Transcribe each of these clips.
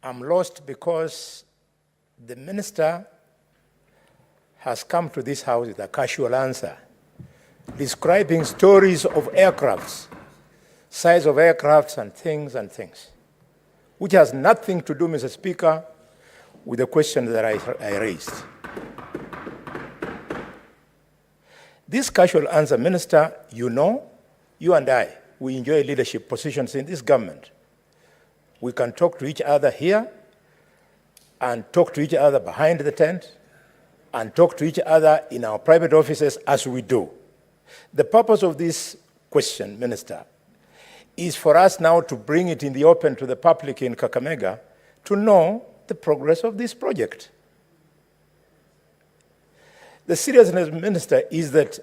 I'm lost because the minister has come to this house with a casual answer, describing stories of aircrafts, size of aircrafts and things, which has nothing to do, Mr. Speaker, with the question that I raised. This casual answer, Minister, you know, you and I, we enjoy leadership positions in this government. We can talk to each other here and talk to each other behind the tent and talk to each other in our private offices as we do. The purpose of this question, Minister, is for us now to bring it in the open to the public in Kakamega to know the progress of this project. The seriousness, Minister, is that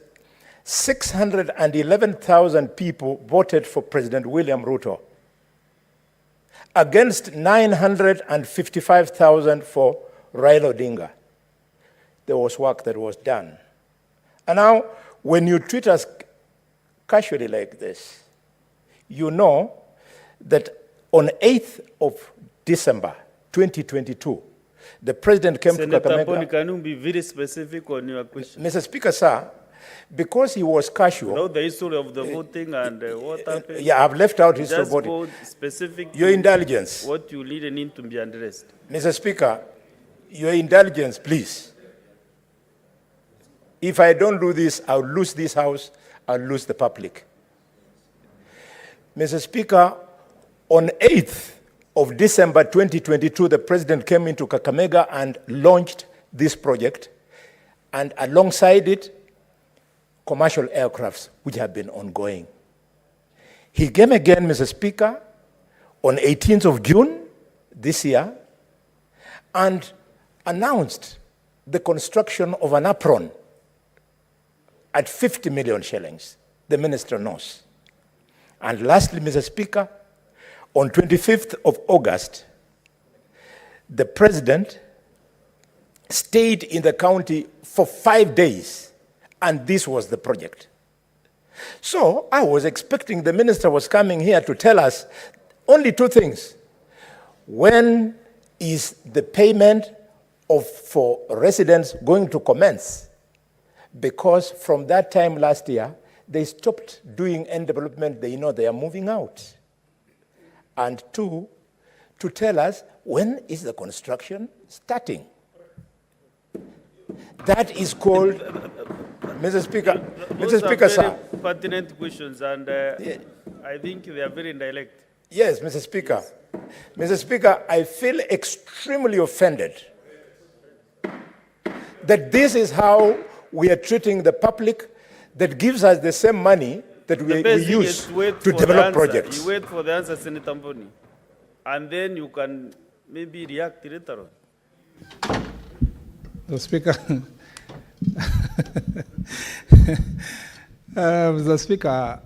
611,000 people voted for President William Ruto against 955,000 for Raila Odinga. There was work that was done. And now, when you treat us casually like this, you know that on 8th of December 2022, the President came to Kakamega. Senator Bony, can you be very specific on your question? Mr. Speaker, sir, because he was casual. Know the history of the voting and what happened? Yeah, I've left out history of voting. Just go specific. Your indulgence. What you need to be addressed. Mr. Speaker, your indulgence, please. If I don't do this, I'll lose this house, I'll lose the public. Mr. Speaker, on 8th of December 2022, the President came into Kakamega and launched this project, and alongside it, commercial aircrafts, which have been ongoing. He came again, Mr. Speaker, on 18th of June this year, and announced the construction of an apron at 50 million shillings. The minister knows. And lastly, Mr. Speaker, on 25th of August, the President stayed in the county for 5 days, and this was the project. So I was expecting the minister was coming here to tell us only two things. When is the payment for residents going to commence? Because from that time last year, they stopped doing end development. They know they are moving out. And two, to tell us when is the construction starting. That is called, Mr. Speaker, sir. Pertinent questions, and I think they are very indirect. Yes, Mr. Speaker. Yes. Mr. Speaker, I feel extremely offended that this is how we are treating the public that gives us the same money that we use to develop projects. You wait for the answer, Senator Bony, and then you can maybe react later on. The Speaker, Mr. Speaker,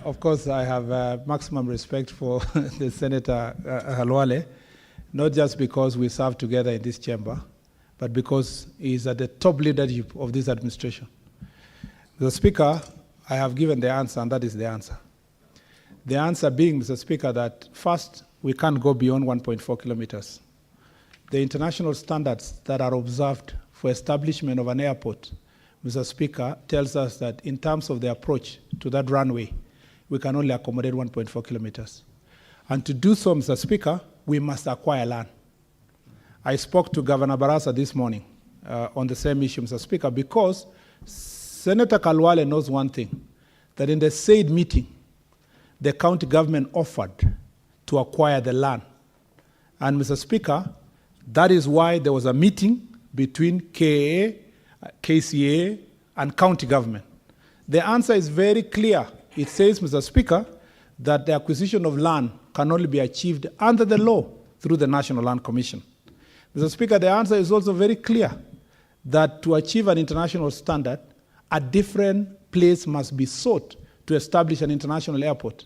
of course, I have maximum respect for the Senator Khalwale, not just because we serve together in this chamber, but because he is at the top leadership of this administration. Mr. Speaker, I have given the answer, and that is the answer. The answer being, Mr. Speaker, that first, we can't go beyond 1.4 kilometers. The international standards that are observed for establishment of an airport, Mr. Speaker, tells us that in terms of the approach to that runway, we can only accommodate 1.4 kilometers. And to do so, Mr. Speaker, we must acquire land. I spoke to Governor Barasa this morning on the same issue, Mr. Speaker, because Senator Khalwale knows one thing, that in the said meeting, the county government offered to acquire the land. And Mr. Speaker, that is why there was a meeting between KAA, KCA, and county government. The answer is very clear. It says, Mr. Speaker, that the acquisition of land can only be achieved under the law through the National Land Commission. Mr. Speaker, the answer is also very clear, that to achieve an international standard, a different place must be sought to establish an international airport.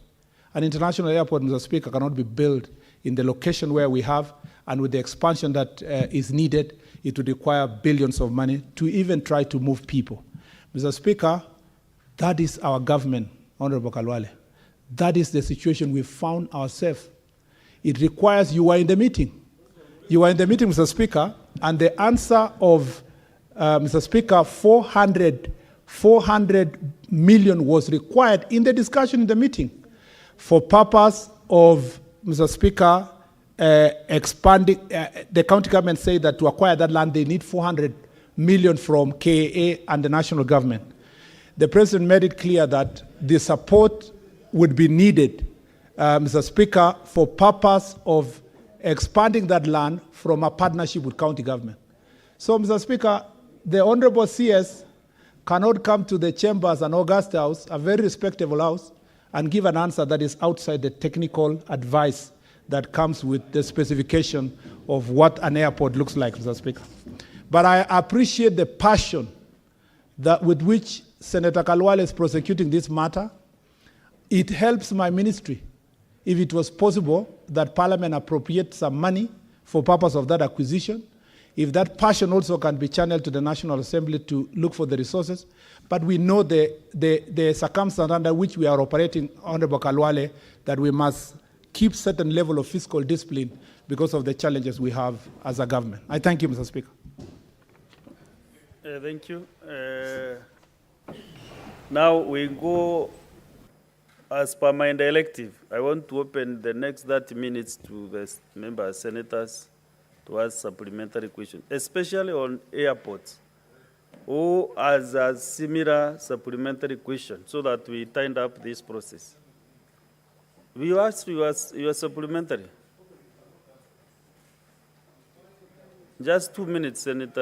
An international airport, Mr. Speaker, cannot be built in the location where we have, and with the expansion that is needed, it would require billions of money to even try to move people. Mr. Speaker, that is our government, Honorable Khalwale. That is the situation we found ourselves. It requires, you were in the meeting, You were in the meeting, Mr. Speaker, and the answer of, Mr. Speaker, 400 million was required in the discussion in the meeting for purpose of, Mr. Speaker, expanding. The county government said that to acquire that land, they need 400 million from KAA and the national government. The president made it clear that the support would be needed, Mr. Speaker, for purpose of expanding that land from a partnership with county government. So, Mr. Speaker, the Honorable CS cannot come to the chambers and August House, a very respectable house, and give an answer that is outside the technical advice that comes with the specification of what an airport looks like, Mr. Speaker. But I appreciate the passion that with which Senator Khalwale is prosecuting this matter. It helps my ministry, if it was possible, that Parliament appropriate some money for purpose of that acquisition. If that passion also can be channeled to the National Assembly to look for the resources. But we know the circumstance under which we are operating, Honorable Khalwale, that we must keep certain level of fiscal discipline because of the challenges we have as a government. I thank you, Mr. Speaker. Thank you. Now we go, as per my directive, I want to open the next 30 minutes to the members, senators, to ask supplementary questions, especially on airports, or as a similar supplementary question, so that we tighten up this process. We ask your supplementary. Just 2 minutes, Senator.